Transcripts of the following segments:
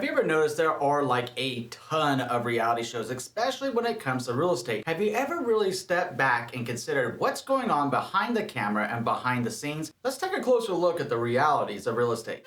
Have you ever noticed there are like a ton of reality shows, especially when it comes to real estate? Have you ever really stepped back and considered what's going on behind the camera and behind the scenes? Let's take a closer look at the realities of real estate.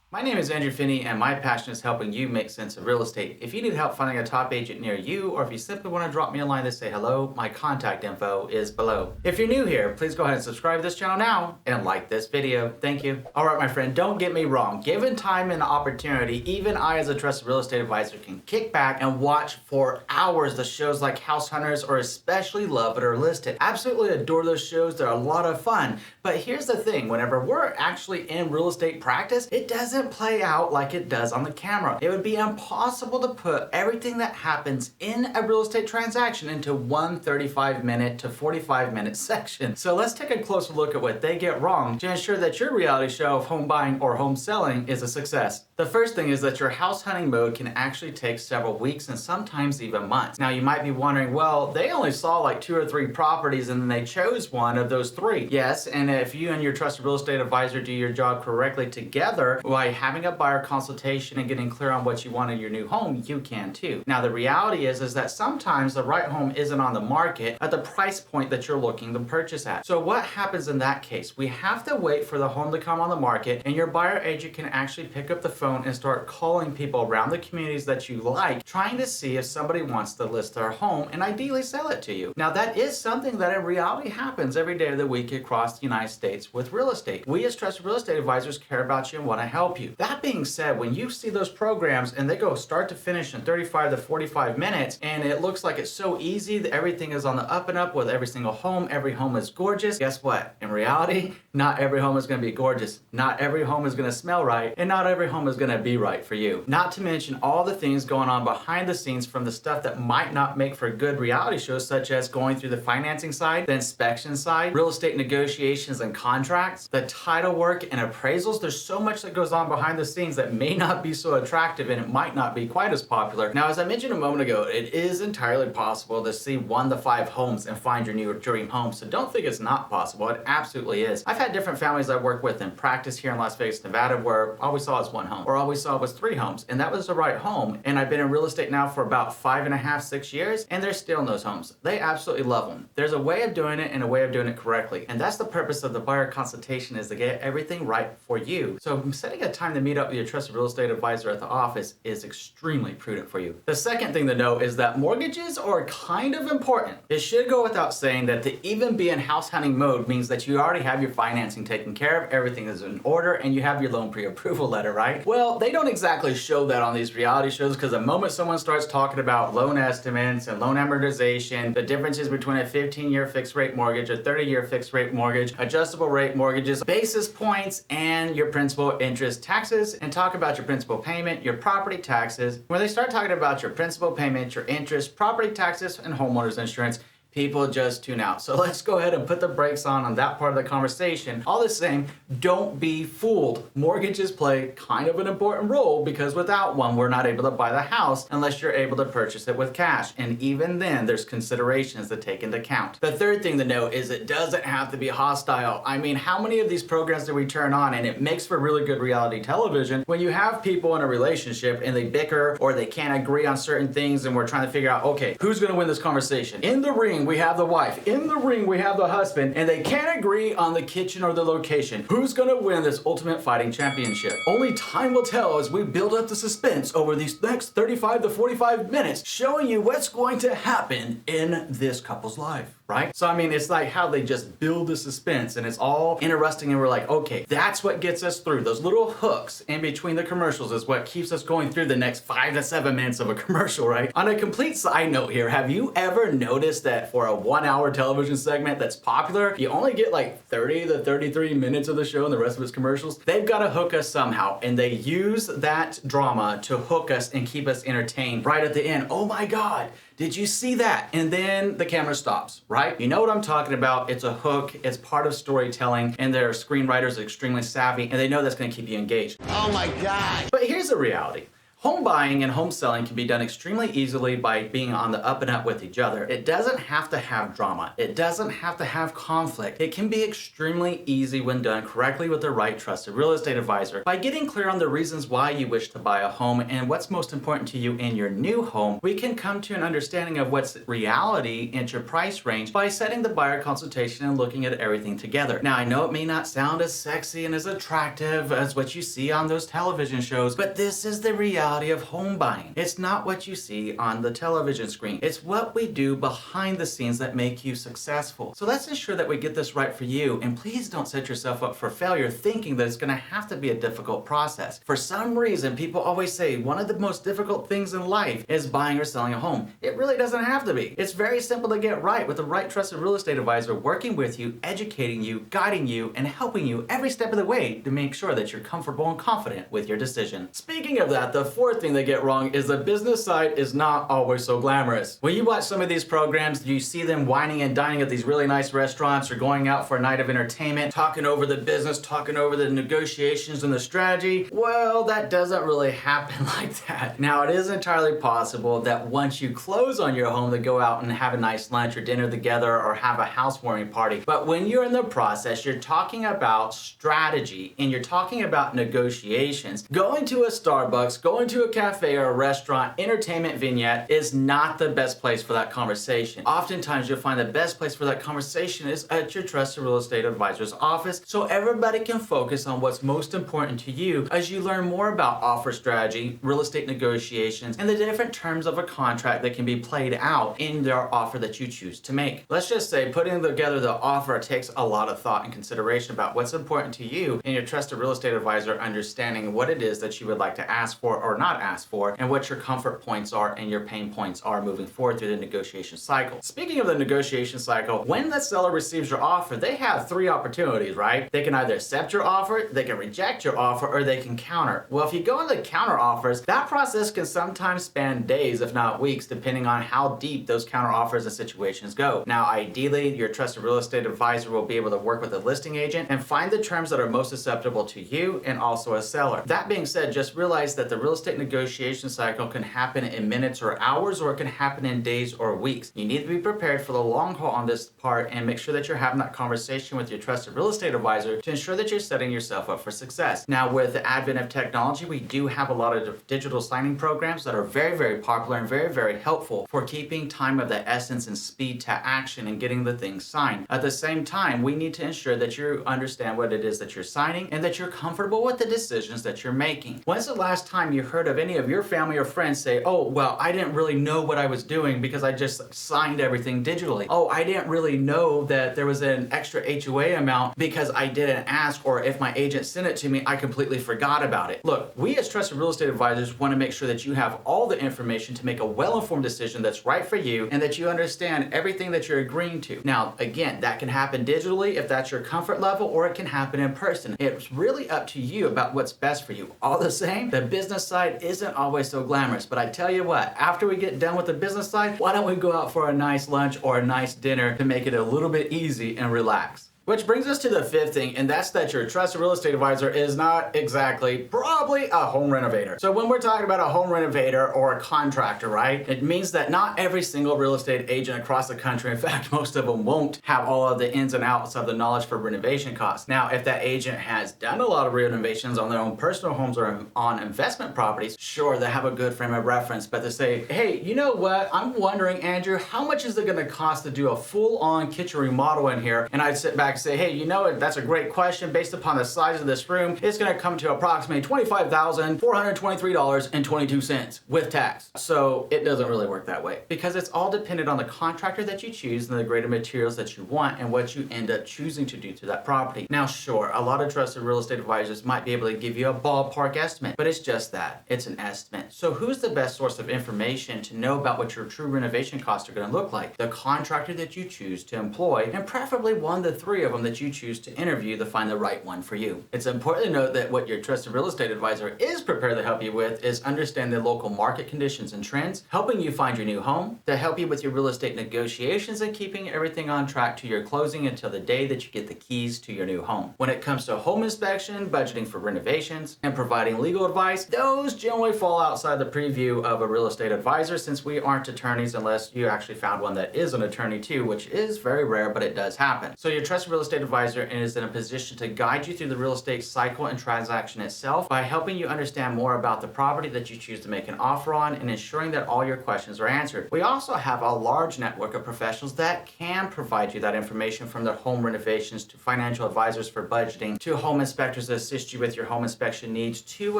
My name is Andrew Finney, and my passion is helping you make sense of real estate. If you need help finding a top agent near you, or if you simply want to drop me a line to say hello, my contact info is below. If you're new here, please go ahead and subscribe to this channel now and like this video. Thank you. All right, my friend, don't get me wrong. Given time and opportunity, even I as a trusted real estate advisor can kick back and watch for hours the shows like House Hunters or Especially Love It or Listed. Absolutely adore those shows. They're a lot of fun. But here's the thing, whenever we're actually in real estate practice, it doesn't play out like it does on the camera. It would be impossible to put everything that happens in a real estate transaction into one 35-minute to 45-minute section. So let's take a closer look at what they get wrong to ensure that your reality show of home buying or home selling is a success. The first thing is that your house hunting mode can actually take several weeks and sometimes even months. Now you might be wondering, well, they only saw like 2 or 3 properties and then they chose one of those 3. Yes, and if you and your trusted real estate advisor do your job correctly together by having a buyer consultation and getting clear on what you want in your new home, you can too. Now the reality is that sometimes the right home isn't on the market at the price point that you're looking to purchase at. So what happens in that case? We have to wait for the home to come on the market, and your buyer agent can actually pick up the phone and start calling people around the communities that you like, trying to see if somebody wants to list their home and ideally sell it to you. Now that is something that in reality happens every day of the week across the United States with real estate. We as trusted real estate advisors care about you and want to help you. That being said, when you see those programs and they go start to finish in 35 to 45 minutes and it looks like it's so easy that everything is on the up and up with every single home, every home is gorgeous, guess what? In reality, not every home is going to be gorgeous. Not every home is going to smell right, and not every home is going to be right for you. Not to mention all the things going on behind the scenes from the stuff that might not make for good reality shows, such as going through the financing side, the inspection side, real estate negotiations and contracts, the title work and appraisals. There's so much that goes on behind the scenes that may not be so attractive and it might not be quite as popular. Now, as I mentioned a moment ago, it is entirely possible to see 1 to 5 homes and find your new dream home. So don't think it's not possible. It absolutely is. I've had different families I work with in practice here in Las Vegas, Nevada, where all we saw was 1 home, or all we saw was 3 homes, and that was the right home. And I've been in real estate now for about 5.5, 6 years, and they're still in those homes. They absolutely love them. There's a way of doing it and a way of doing it correctly. And that's the purpose of the buyer consultation, is to get everything right for you. So setting a time to meet up with your trusted real estate advisor at the office is extremely prudent for you. The second thing to know is that mortgages are kind of important. It should go without saying that to even be in house hunting mode means that you already have your financing taken care of, everything is in order, and you have your loan pre-approval letter, right? Well, they don't exactly show that on these reality shows, because the moment someone starts talking about loan estimates and loan amortization, the differences between a 15-year fixed rate mortgage, a 30-year fixed rate mortgage, adjustable rate mortgages, basis points, and your principal, interest, taxes, and talk about your principal payment, your property taxes. When they start talking about your principal payment, your interest, property taxes, and homeowners insurance, people just tune out. So let's go ahead and put the brakes on that part of the conversation. All the same, don't be fooled. Mortgages play kind of an important role, because without one, we're not able to buy the house unless you're able to purchase it with cash. And even then, there's considerations to take into account. The third thing to note is it doesn't have to be hostile. I mean, how many of these programs do we turn on and it makes for really good reality television when you have people in a relationship and they bicker or they can't agree on certain things, and we're trying to figure out, okay, who's going to win this conversation? In the ring, we have the wife. In the ring, we have the husband, and they can't agree on the kitchen or the location. Who's gonna win this ultimate fighting championship? Only time will tell as we build up the suspense over these next 35 to 45 minutes, showing you what's going to happen in this couple's life. Right? So I mean, it's like how they just build the suspense, and it's all interesting, and we're like, okay, that's what gets us through. Those little hooks in between the commercials is what keeps us going through the next 5 to 7 minutes of a commercial, right? On a complete side note here, have you ever noticed that for a 1-hour television segment that's popular, you only get like 30 to 33 minutes of the show and the rest of it's commercials? They've got to hook us somehow, and they use that drama to hook us and keep us entertained right at the end. Oh my God, did you see that? And then the camera stops, right? You know what I'm talking about. It's a hook, it's part of storytelling, and their screenwriters are extremely savvy, and they know that's gonna keep you engaged. Oh my God. But here's the reality. Home buying and home selling can be done extremely easily by being on the up and up with each other. It doesn't have to have drama. It doesn't have to have conflict. It can be extremely easy when done correctly with the right trusted real estate advisor. By getting clear on the reasons why you wish to buy a home and what's most important to you in your new home, we can come to an understanding of what's reality in your price range by setting the buyer consultation and looking at everything together. Now, I know it may not sound as sexy and as attractive as what you see on those television shows, but this is the reality of home buying. It's not what you see on the television screen. It's what we do behind the scenes that make you successful. So let's ensure that we get this right for you, and please don't set yourself up for failure thinking that it's going to have to be a difficult process. For some reason, people always say one of the most difficult things in life is buying or selling a home. It really doesn't have to be. It's very simple to get right with the right trusted real estate advisor working with you, educating you, guiding you, and helping you every step of the way to make sure that you're comfortable and confident with your decision. Speaking of that, the fourth thing they get wrong is the business side is not always so glamorous. When you watch some of these programs, you see them whining and dining at these really nice restaurants or going out for a night of entertainment, talking over the business, talking over the negotiations and the strategy. Well, that doesn't really happen like that. Now, it is entirely possible that once you close on your home, to go out and have a nice lunch or dinner together or have a housewarming party. But when you're in the process, you're talking about strategy and you're talking about negotiations. Going to a Starbucks, going to a cafe or a restaurant, entertainment vignette is not the best place for that conversation. Oftentimes you'll find the best place for that conversation is at your trusted real estate advisor's office, so everybody can focus on what's most important to you as you learn more about offer strategy, real estate negotiations, and the different terms of a contract that can be played out in their offer that you choose to make. Let's just say putting together the offer takes a lot of thought and consideration about what's important to you and your trusted real estate advisor understanding what it is that you would like to ask for or not ask for, and what your comfort points are and your pain points are moving forward through the negotiation cycle. Speaking of the negotiation cycle, when the seller receives your offer, they have three opportunities, right? They can either accept your offer, they can reject your offer, or they can counter. Well, if you go into counter offers, that process can sometimes span days, if not weeks, depending on how deep those counter offers and situations go. Now, ideally, your trusted real estate advisor will be able to work with a listing agent and find the terms that are most acceptable to you and also a seller. That being said, just realize that the real estate negotiation cycle can happen in minutes or hours, or it can happen in days or weeks. You need to be prepared for the long haul on this part and make sure that you're having that conversation with your trusted real estate advisor to ensure that you're setting yourself up for success. Now, with the advent of technology, we do have a lot of digital signing programs that are very, very popular and very, very helpful for keeping time of the essence and speed to action and getting the things signed. At the same time, we need to ensure that you understand what it is that you're signing and that you're comfortable with the decisions that you're making. When's the last time you heard of any of your family or friends say, oh, well, I didn't really know what I was doing because I just signed everything digitally. Oh, I didn't really know that there was an extra HOA amount because I didn't ask, or if my agent sent it to me, I completely forgot about it. Look, we as trusted real estate advisors want to make sure that you have all the information to make a well-informed decision that's right for you and that you understand everything that you're agreeing to. Now, again, that can happen digitally if that's your comfort level, or it can happen in person. It's really up to you about what's best for you. All the same, the business side isn't always so glamorous, but I tell you what, after we get done with the business side, why don't we go out for a nice lunch or a nice dinner to make it a little bit easy and relax? Which brings us to the fifth thing, and that's that your trusted real estate advisor is not exactly probably a home renovator. So when we're talking about a home renovator or a contractor, right, it means that not every single real estate agent across the country, in fact, most of them won't have all of the ins and outs of the knowledge for renovation costs. Now, if that agent has done a lot of renovations on their own personal homes or on investment properties, sure, they have a good frame of reference, but to say, hey, you know what, I'm wondering, Andrew, how much is it gonna cost to do a full-on kitchen remodel in here? And I'd sit back and say, hey, you know what, that's a great question. Based upon the size of this room, it's gonna come to approximately $25,423.22 with tax. So it doesn't really work that way because it's all dependent on the contractor that you choose and the grade of materials that you want and what you end up choosing to do to that property. Now, sure, a lot of trusted real estate advisors might be able to give you a ballpark estimate, but it's just that, it's an estimate. So who's the best source of information to know about what your true renovation costs are gonna look like? The contractor that you choose to employ, and preferably one of the three of them that you choose to interview to find the right one for you. It's important to note that what your trusted real estate advisor is prepared to help you with is understand the local market conditions and trends, helping you find your new home, to help you with your real estate negotiations and keeping everything on track to your closing until the day that you get the keys to your new home. When it comes to home inspection, budgeting for renovations, and providing legal advice, those generally fall outside the preview of a real estate advisor since we aren't attorneys unless you actually found one that is an attorney too, which is very rare, but it does happen. So your trusted real estate advisor is in a position to guide you through the real estate cycle and transaction itself by helping you understand more about the property that you choose to make an offer on and ensuring that all your questions are answered. We also have a large network of professionals that can provide you that information, from their home renovations to financial advisors for budgeting to home inspectors to assist you with your home inspection needs to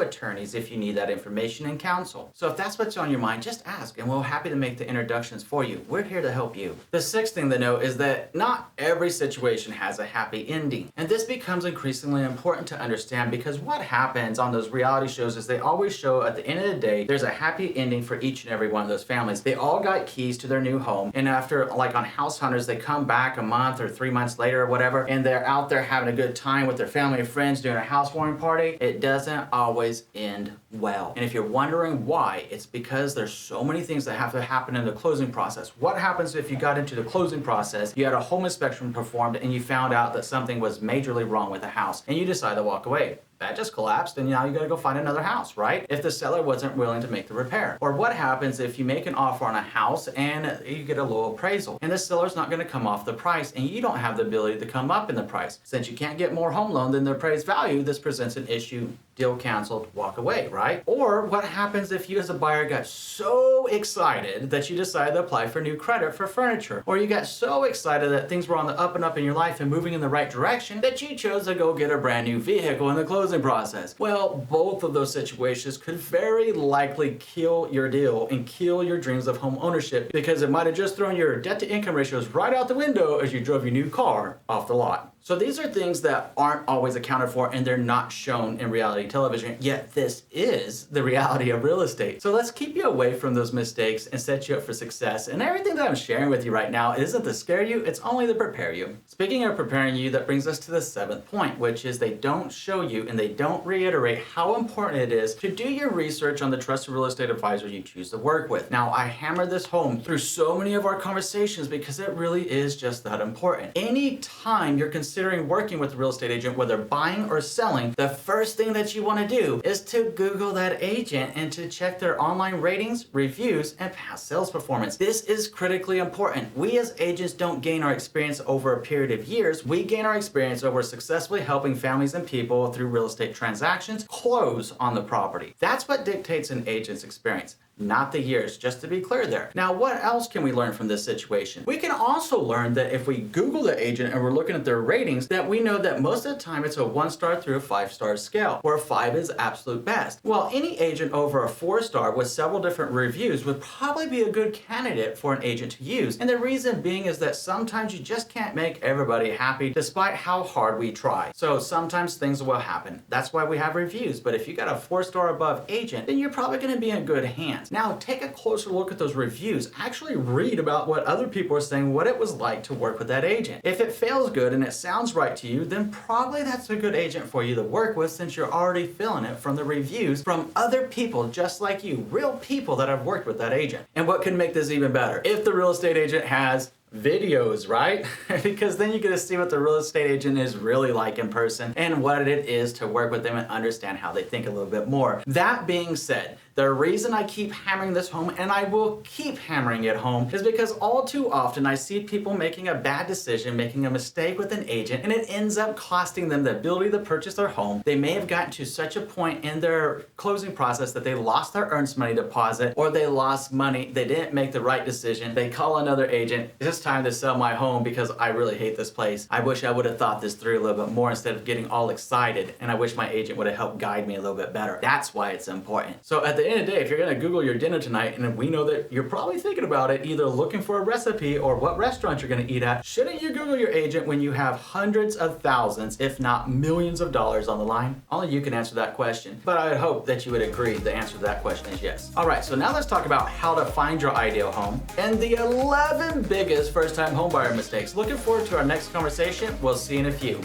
attorneys if you need that information and counsel. So if that's what's on your mind, just ask and we're happy to make the introductions for you. We're here to help you. The sixth thing to note is that not every situation has a happy ending. And this becomes increasingly important to understand because what happens on those reality shows is they always show at the end of the day, there's a happy ending for each and every one of those families. They all got keys to their new home. And after, like on House Hunters, they come back a month or 3 months later or whatever, and they're out there having a good time with their family and friends doing a housewarming party. It doesn't always end well. And if you're wondering why, it's because there's so many things that have to happen in the closing process. What happens if you got into the closing process, you had a home inspection performed, and you found out that something was majorly wrong with the house, and you decide to walk away? That just collapsed and now you gotta go find another house, right? If the seller wasn't willing to make the repair. Or what happens if you make an offer on a house and you get a low appraisal and the seller's not gonna come off the price and you don't have the ability to come up in the price. Since you can't get more home loan than the appraised value, this presents an issue. Deal canceled, walk away, right? Or what happens if you as a buyer got so excited that you decided to apply for new credit for furniture? Or you got so excited that things were on the up and up in your life and moving in the right direction that you chose to go get a brand new vehicle in the closing process? Well, both of those situations could very likely kill your deal and kill your dreams of home ownership because it might have just thrown your debt to income ratios right out the window as you drove your new car off the lot. So these are things that aren't always accounted for and they're not shown in reality television, yet this is the reality of real estate. So let's keep you away from those mistakes and set you up for success. And everything that I'm sharing with you right now isn't to scare you, it's only to prepare you. Speaking of preparing you, that brings us to the seventh point, which is they don't show you and they don't reiterate how important it is to do your research on the trusted real estate advisor you choose to work with. Now, I hammer this home through so many of our conversations because it really is just that important. Anytime you're considering working with a real estate agent, whether buying or selling, the first thing that you want to do is to Google that agent and to check their online ratings, reviews, and past sales performance. This is critically important. We as agents don't gain our experience over a period of years. We gain our experience over successfully helping families and people through real estate transactions close on the property. That's what dictates an agent's experience, not the years, just to be clear there. Now, what else can we learn from this situation? We can also learn that if we Google the agent and we're looking at their ratings, that we know that most of the time it's a 1-star through a 5-star scale, where 5 is absolute best. Well, any agent over a 4-star with several different reviews would probably be a good candidate for an agent to use. And the reason being is that sometimes you just can't make everybody happy despite how hard we try. So sometimes things will happen. That's why we have reviews. But if you got a 4-star above agent, then you're probably gonna be in good hands. Now, take a closer look at those reviews. Actually read about what other people are saying, what it was like to work with that agent. If it feels good and it sounds right to you, then probably that's a good agent for you to work with since you're already feeling it from the reviews from other people just like you, real people that have worked with that agent. And what can make this even better? If the real estate agent has videos, right? Because then you get to see what the real estate agent is really like in person and what it is to work with them and understand how they think a little bit more. That being said, the reason I keep hammering this home, and I will keep hammering it home, is because all too often I see people making a bad decision, making a mistake with an agent, and it ends up costing them the ability to purchase their home. They may have gotten to such a point in their closing process that they lost their earnest money deposit, or they lost money, they didn't make the right decision, they call another agent, it's time to sell my home because I really hate this place. I wish I would have thought this through a little bit more instead of getting all excited, and I wish my agent would have helped guide me a little bit better. That's why it's important. So at the end of the day, if you're gonna Google your dinner tonight, and we know that you're probably thinking about it, either looking for a recipe or what restaurant you're gonna eat at, shouldn't you Google your agent when you have hundreds of thousands, if not millions of dollars on the line? Only you can answer that question, but I would hope that you would agree the answer to that question is yes. All right, so now let's talk about how to find your ideal home and the 11 biggest first-time homebuyer mistakes. Looking forward to our next conversation. We'll see you in a few.